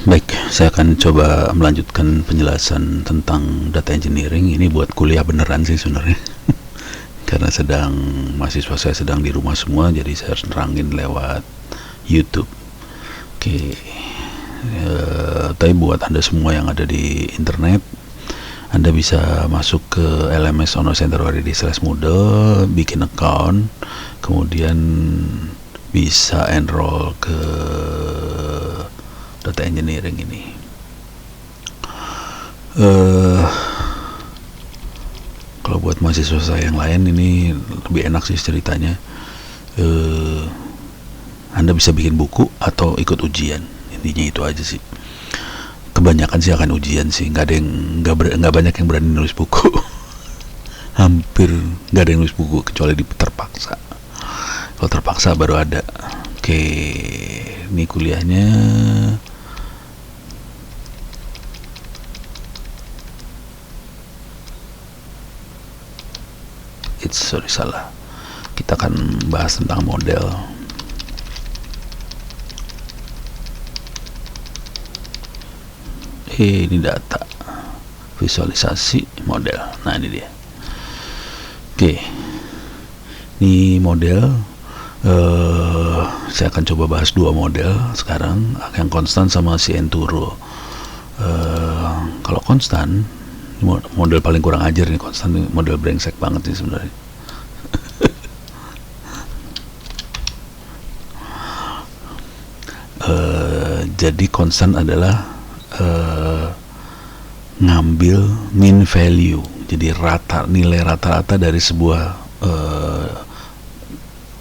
Baik, saya akan coba melanjutkan penjelasan tentang data engineering. Ini buat kuliah beneran sih sebenarnya. Karena mahasiswa saya sedang di rumah semua, jadi saya harus nerangin lewat YouTube. Oke, tapi buat Anda semua yang ada di internet, Anda bisa masuk ke LMS Ono Center /Moodle, bikin account, kemudian bisa enroll ke data engineering ini. Kalau buat mahasiswa saya yang lain ini lebih enak sih ceritanya. Anda bisa bikin buku atau ikut ujian, intinya itu aja sih. Kebanyakan sih akan ujian sih, nggak banyak yang berani nulis buku. Hampir nggak ada yang nulis buku kecuali terpaksa. Kalau terpaksa baru ada. Oke, ini kuliahnya. Salah. Kita akan bahas tentang model. Ini data, visualisasi model. Nah, ini dia. Oke, ini model. Saya akan coba bahas dua model sekarang, yang konstan sama si Enturo. Kalau konstan, model paling kurang ajar nih. Konstan model brengsek banget nih sebenarnya. Jadi konstan adalah ngambil mean value, jadi nilai rata-rata dari sebuah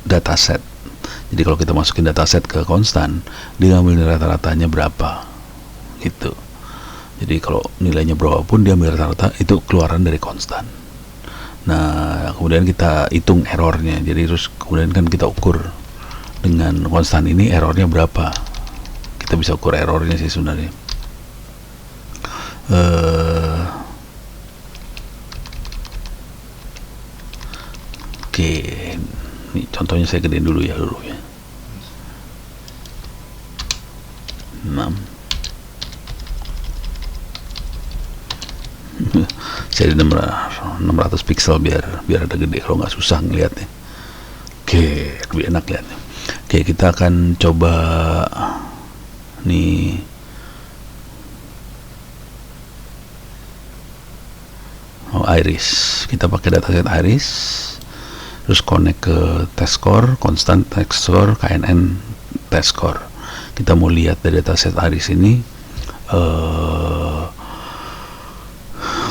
dataset. Jadi kalau kita masukin dataset ke konstan, dia ngambil nilai rata-ratanya berapa gitu. Jadi kalau nilainya berapapun, dia ambil rata-rata, itu keluaran dari konstan. Nah, kemudian kita hitung errornya. Jadi terus kemudian kan kita ukur dengan konstan ini errornya berapa. Kita bisa ukur errornya sih sebenarnya. Oke, ini contohnya saya gedein dulu ya. 6. Jadi 600 pixel biar ada gede, kalau nggak susah ngeliatnya. Oke, lebih enak lihatnya. Oke, kita akan coba nih Iris. Kita pakai dataset Iris, terus connect ke test score, constant test score, KNN test score. Kita mau lihat dari dataset Iris ini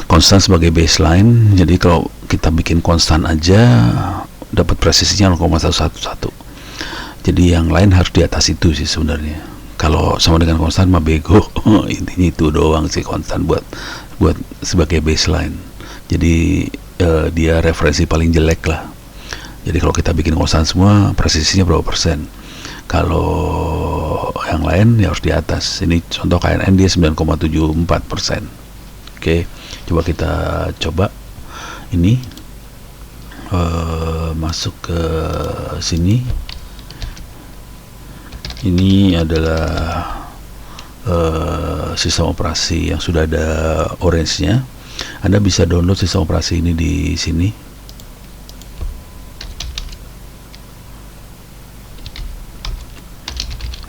konstan sebagai baseline. Jadi kalau kita bikin konstan aja dapat presisinya 0,111. Jadi yang lain harus di atas itu sih sebenarnya. Kalau sama dengan konstan mah bego. Intinya itu doang sih konstan buat sebagai baseline. Jadi dia referensi paling jelek lah. Jadi kalau kita bikin konstan semua, presisinya berapa persen? Kalau yang lain ya harus di atas. Ini contoh KNN dia 9,74%. Oke, coba kita coba ini masuk ke sini. Ini adalah sistem operasi yang sudah ada orange-nya. Anda bisa download sistem operasi ini di sini.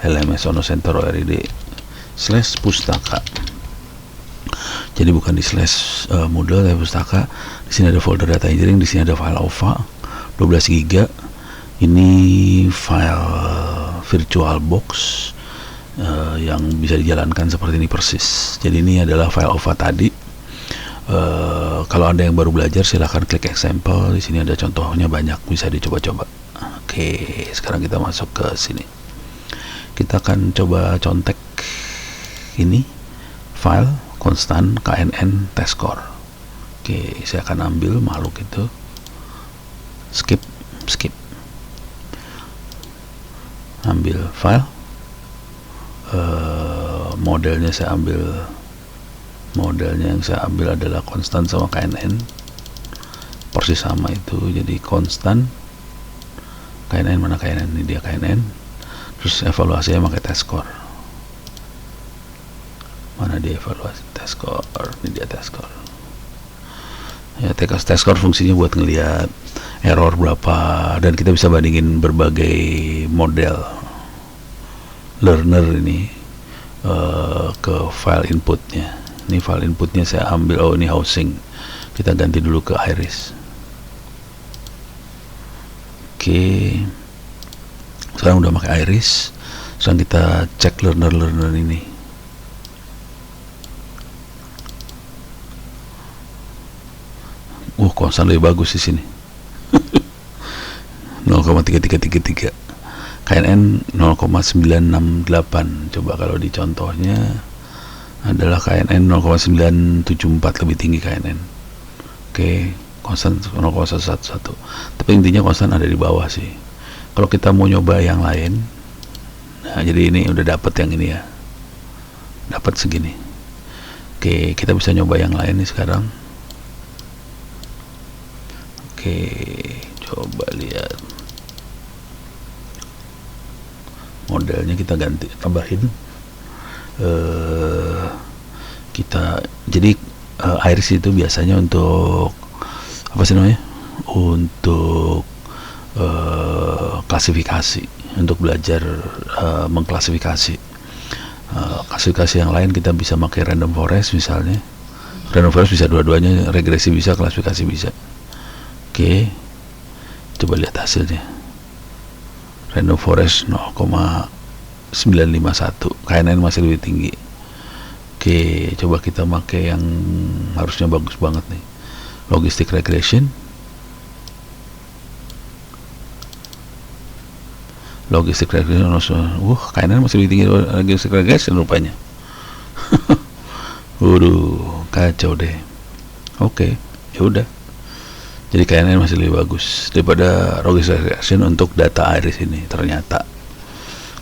LMS Ono Center /pustaka. Jadi bukan di /Moodle tapi pustaka. Di sini ada folder data engineering, di sini ada file OVA 12 GB. Ini file VirtualBox yang bisa dijalankan seperti ini persis. Jadi ini adalah file OVA tadi. Kalau Anda yang baru belajar, silahkan klik example. Di sini ada contohnya banyak, bisa dicoba-coba. Oke, sekarang kita masuk ke sini. Kita akan coba contek ini file konstan KNN test score. Oke, saya akan ambil makhluk itu, skip, ambil file, modelnya yang saya ambil adalah konstan sama KNN, persis sama itu. Jadi konstan KNN, mana KNN, ini dia KNN. Terus evaluasinya pakai test score. mana dia evaluasi test score, ini dia test score ya. Test score fungsinya buat ngelihat error berapa, dan kita bisa bandingin berbagai model learner ini ke file inputnya. Ini file inputnya saya ambil, oh ini housing, kita ganti dulu ke iris. Oke, sekarang udah pakai iris. Sekarang kita cek learner ini. Konstan lebih bagus di sini. 0,3333, KNN 0,968. Coba kalau di contohnya adalah KNN 0,974, lebih tinggi KNN. Oke, konstan 0,111. Tapi intinya konstan ada di bawah sih. Kalau kita mau nyoba yang lain, nah jadi ini udah dapet yang ini ya, dapat segini. Oke, kita bisa nyoba yang lain nih sekarang. Oke, coba lihat modelnya, kita ganti, tambahin kita. Jadi iris itu biasanya untuk apa sih namanya, untuk klasifikasi, untuk belajar mengklasifikasi. Klasifikasi yang lain kita bisa pakai random forest misalnya. Random forest bisa dua-duanya, regresi bisa, klasifikasi bisa. Oke, coba lihat hasilnya. Random forest 0,951, KNN masih lebih tinggi. Oke, coba kita pakai yang harusnya bagus banget nih, logistic regression. Logistic regression, KNN masih lebih tinggi logistic regression rupanya. Waduh, kacau deh. Oke, ya udah. Jadi KNN masih lebih bagus daripada logistic regression untuk data iris ini ternyata.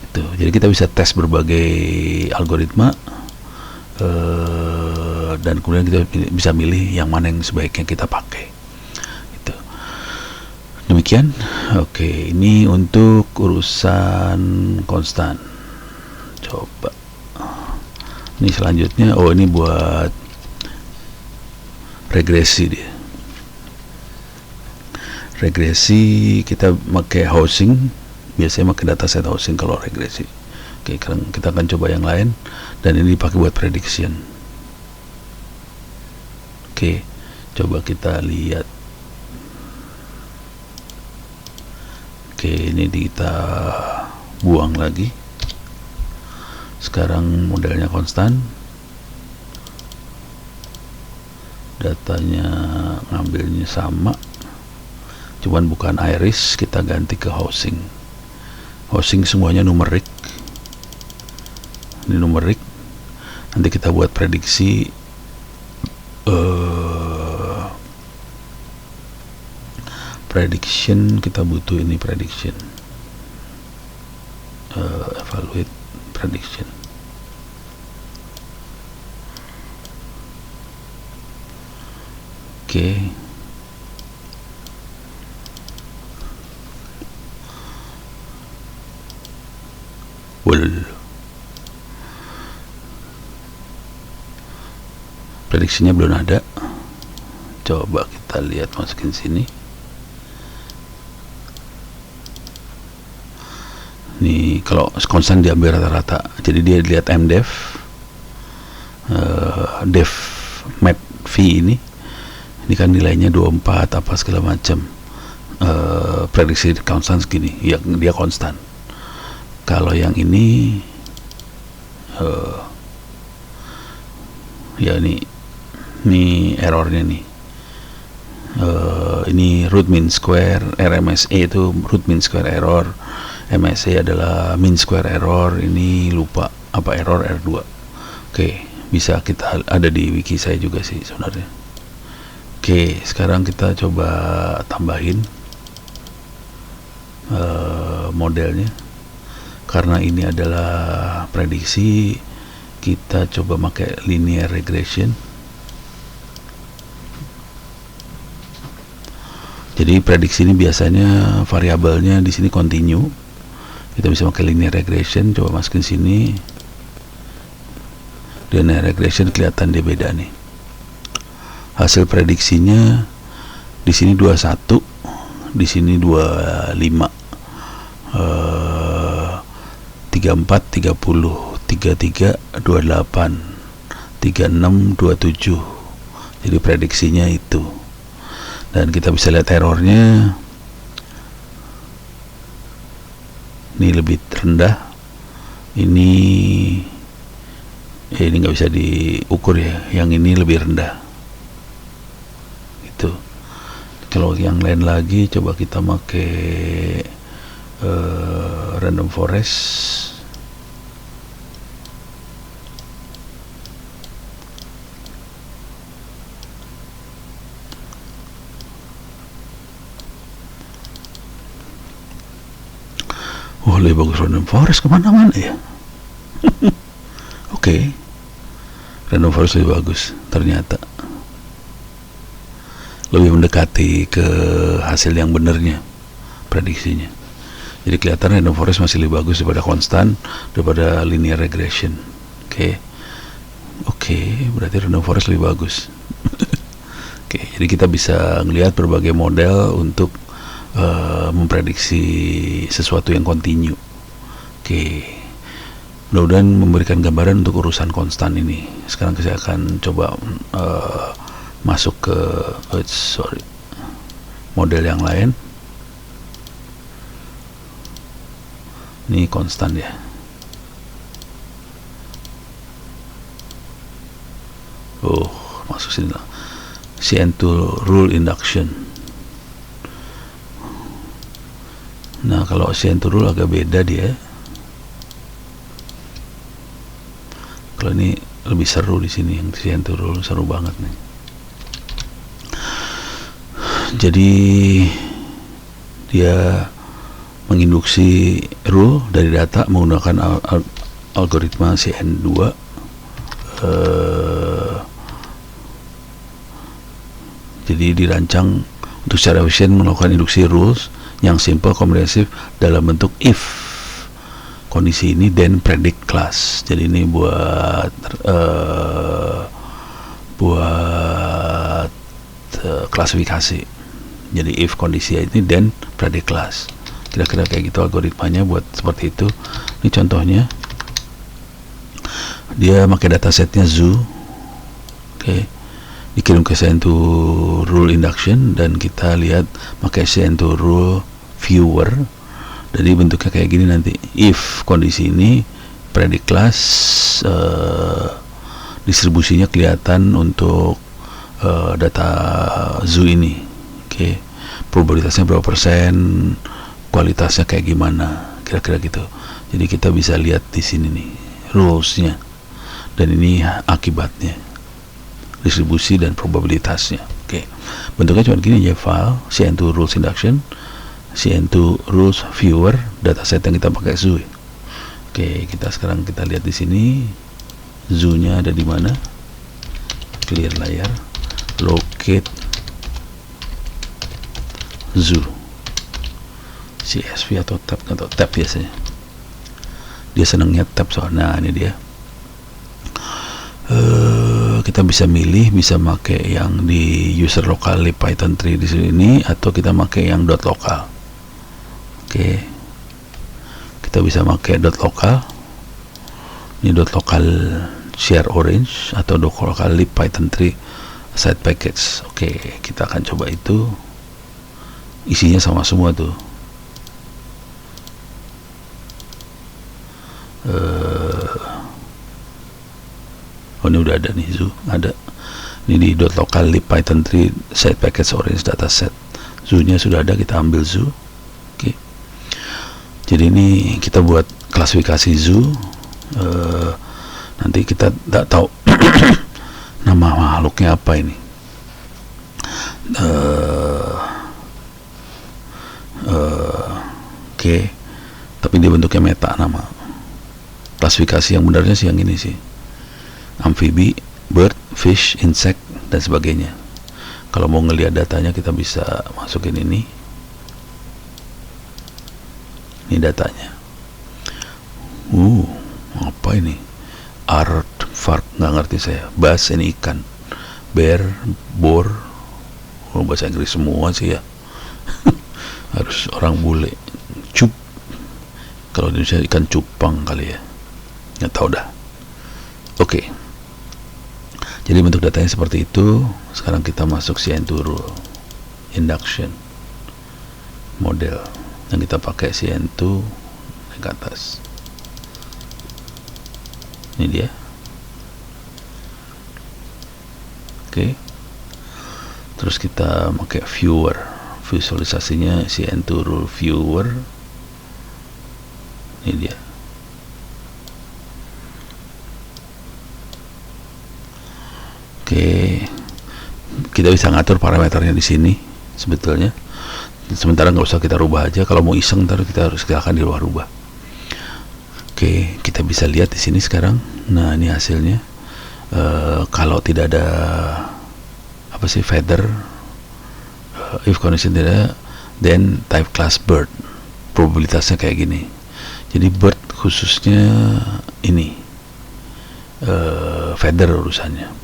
Itu. Jadi kita bisa tes berbagai algoritma dan kemudian kita bisa milih yang mana yang sebaiknya kita pakai. Itu. Demikian. Oke, ini untuk urusan konstan. Coba. Ini selanjutnya, ini buat regresi dia. Regresi kita pakai housing, biasanya pakai dataset housing kalau regresi. Oke, kita akan coba yang lain, dan ini dipakai buat prediction. Oke, coba kita lihat. Oke, ini kita buang lagi. Sekarang modelnya konstan, datanya ngambilnya sama, cuman bukan iris, kita ganti ke housing. Housing semuanya numerik. Ini numerik. Nanti kita buat prediksi prediction, kita butuh ini prediction. Evaluate prediction. Oke. Prediksinya belum ada. Coba kita lihat, masukin sini. Nih, kalau konstan diambil rata-rata, jadi dia lihat mdef, def map v ini kan nilainya 24 apa segala macam. Prediksi konstan segini, ya dia konstan. Kalau yang ini ya ini errornya nih. Ini root mean square, RMSE itu root mean square error, MSE adalah mean square error. Ini lupa apa error R2. Oke, bisa kita ada di wiki saya juga sih sebenarnya. Oke, sekarang kita coba tambahin modelnya. Karena ini adalah prediksi, kita coba pakai linear regression. Jadi prediksi ini biasanya variabelnya di sini continue. Kita bisa pakai linear regression. Coba masukin sini. linear regression kelihatan dia beda nih. Hasil prediksinya di sini 21, di sini 25, 34, 30, 33, 28, 36, 27. Jadi prediksinya itu. Dan kita bisa lihat errornya. Ini lebih rendah. Ini nggak bisa diukur ya. Yang ini lebih rendah. Gitu. Kalau yang lain lagi, coba kita pakai random forest. Lebih bagus random forest kemana-mana ya. Oke. Random forest lebih bagus ternyata, lebih mendekati ke hasil yang benernya prediksinya. Jadi kelihatan random forest masih lebih bagus daripada konstan, daripada linear regression. Oke, berarti random forest lebih bagus. Oke, jadi kita bisa melihat berbagai model untuk memprediksi sesuatu yang kontinu. Mudah-mudahan memberikan gambaran untuk urusan konstan ini. Sekarang saya akan coba masuk ke model yang lain. Ini konstan ya. Masuk sini lah. CN2 rule induction. Nah, kalau CN2 rule agak beda dia. Kalau ini lebih seru di sini, yang CN2 rule seru banget nih. Jadi dia menginduksi rule dari data menggunakan algoritma CN2. Jadi dirancang untuk secara efisien melakukan induksi rules yang simple, komprehensif dalam bentuk if kondisi ini then predict class. Jadi ini buat klasifikasi. Jadi if kondisi ini then predict class. Kira-kira kayak gitu algoritmanya buat seperti itu. Ini contohnya. Dia pakai datasetnya zoo. Dikirim ke CN2 rule induction dan kita lihat pakai CN2 rule viewer. Jadi bentuknya kayak gini nanti. If kondisi ini predict class, distribusinya kelihatan untuk data zoo ini. Probabilitasnya berapa persen, kualitasnya kayak gimana, kira-kira gitu. Jadi kita bisa lihat di sini nih rulesnya, dan ini akibatnya, distribusi dan probabilitasnya. Bentuknya cuma gini ya, file CN2 rules induction, CN2 rules viewer, dataset yang kita pakai zoo. Kita sekarang kita lihat di sini zoo-nya ada di mana. Clear layar, locate zoo, CSV atau tab biasanya. Dia senangnya tab soalnya. Nah, ini dia. Kita bisa milih, bisa pakai yang di user local lib Python 3 di sini, atau kita pakai yang dot lokal. Kita bisa pakai dot lokal. Ini dot lokal share orange atau dot lokal lib Python 3 side package. Kita akan coba itu. Isinya sama semua tuh. Ini udah ada nih zoo, ada. Ini di dot lokal lib Python 3 side package orange dataset. Zoo-nya sudah ada, kita ambil zoo. Jadi ini kita buat klasifikasi zoo. Nanti kita tidak tahu nama makhluknya apa ini. Tapi dia bentuknya meta nama. Klasifikasi yang benarnya sih yang ini sih. Amfibi, bird, fish, insect, dan sebagainya. Kalau mau ngelihat datanya kita bisa masukin ini. Ini datanya. Apa ini? Art Fark nggak ngerti saya. Bass ini ikan, bear, boar, bahasa Inggris semua sih ya. Harus orang bule. Cup, kalau di Indonesia ikan cupang kali ya, nggak tahu dah. Oke. Jadi bentuk datanya seperti itu. Sekarang kita masuk CN2 rule induction model yang kita pakai CN2 ke atas. Ini dia. Oke. Terus kita pakai viewer, visualisasinya CN2 rule viewer. Ini dia. Oke, kita bisa ngatur parameternya di sini sebetulnya. Sementara nggak usah kita rubah aja. Kalau mau iseng, ntar kita akan dirubah-rubah. Oke, kita bisa lihat di sini sekarang. Nah, ini hasilnya. Kalau tidak ada feather, if condition tidak, then type class bird. Probabilitasnya kayak gini. Jadi bird khususnya ini feather urusannya.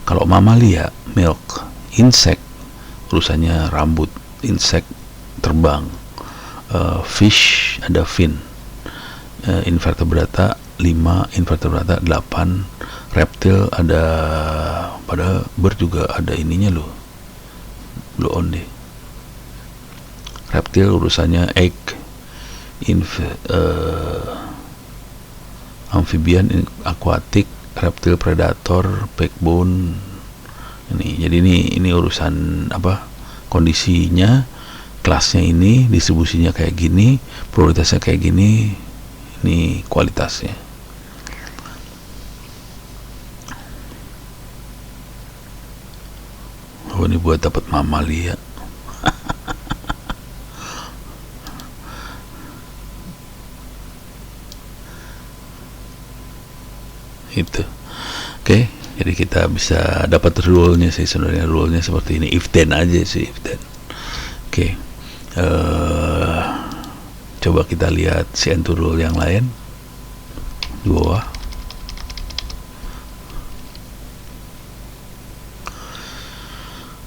Kalau mamalia, milk, insect, urusannya rambut, insect terbang, fish ada fin, invertebrata 5, invertebrata 8, reptil ada, pada bird juga ada ininya loh, blow on deh. Reptil urusannya egg, amphibian, aquatic, reptil predator, backbone. Jadi ini urusan kondisinya, kelasnya ini, distribusinya kayak gini, prioritasnya kayak gini, ini kualitasnya. Oh, ini buat dapat mamalia. Itu. Oke, jadi kita bisa dapat rule-nya sih sebenarnya. Rule-nya seperti ini, if then aja sih, if then. Oke. Coba kita lihat CN2 rule yang lain di bawah.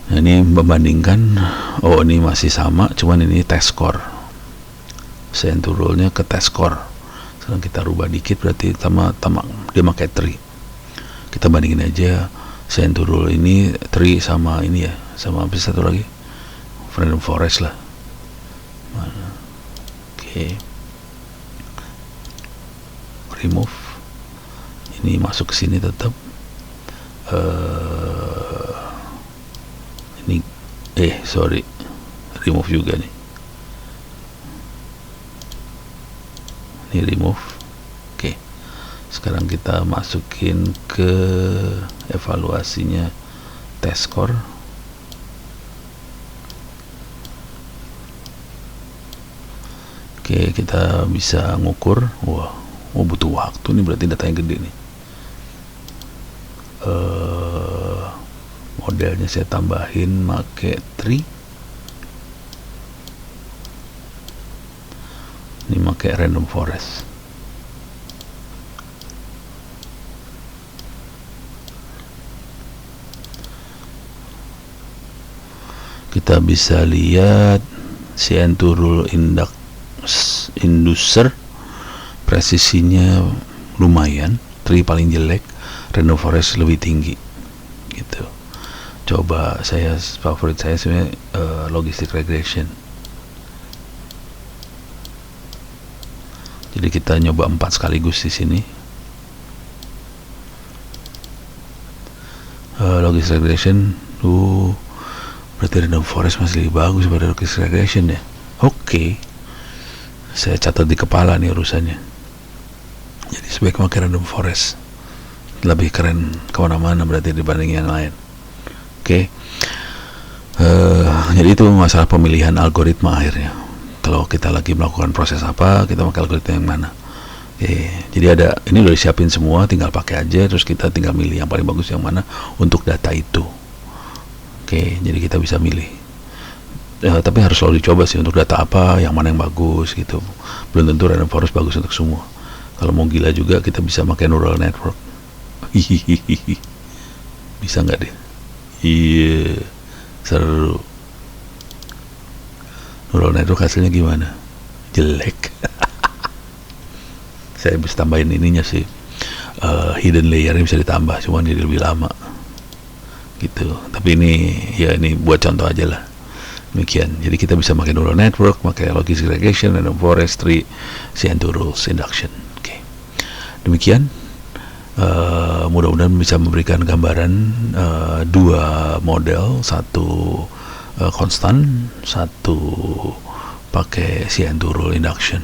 Nah, ini membandingkan. Oh, ini masih sama, cuman ini test score. CN2 rule-nya ke test score. Sekarang kita rubah dikit, berarti dia pakai tree. Kita bandingin aja CN2 rule ini tree sama ini ya, sama apa satu lagi, random forest lah. Mana? Oke. Remove. Ini masuk ke sini tetap. Ini remove juga nih. Ini remove. Oke. Sekarang kita masukin ke evaluasinya test score. Oke, kita bisa ngukur. Wah, butuh waktu nih, berarti datanya gede nih. Modelnya saya tambahin make tree. Ini pakai random forest. Kita bisa lihat CN2 rule inducer, presisinya lumayan, tree paling jelek, random forest lebih tinggi gitu. Coba favorit saya sebenarnya logistic regression. Jadi kita nyoba 4 sekaligus di sini. Logistic regression, berarti random forest masih lebih bagus daripada logistic regression ya. Oke. Saya catat di kepala nih urusannya. Jadi sebaiknya pakai random forest, lebih keren kemana-mana berarti dibanding yang lain. Oke. Jadi itu masalah pemilihan algoritma akhirnya. Kalau kita lagi melakukan proses apa, kita pakai algoritma yang mana. Oke, jadi ini udah disiapin semua, tinggal pakai aja, terus kita tinggal milih yang paling bagus yang mana untuk data itu. Oke, jadi kita bisa milih. Tapi harus selalu dicoba sih untuk data apa, yang mana yang bagus gitu. Belum tentu random forest bagus untuk semua. Kalau mau gila juga kita bisa pakai neural network. Hihihi. Bisa nggak deh? Iya, seru. Neural network hasilnya gimana? Jelek. Saya bisa tambahin ininya sih, hidden layernya bisa ditambah, cuman jadi lebih lama gitu. Tapi ini buat contoh aja lah. Demikian. Jadi kita bisa pakai neural network, pakai logistic regression, random forestry, chain rules induction. Oke. Demikian. Mudah-mudahan bisa memberikan gambaran dua model, satu konstan, satu pakai chain rule induction.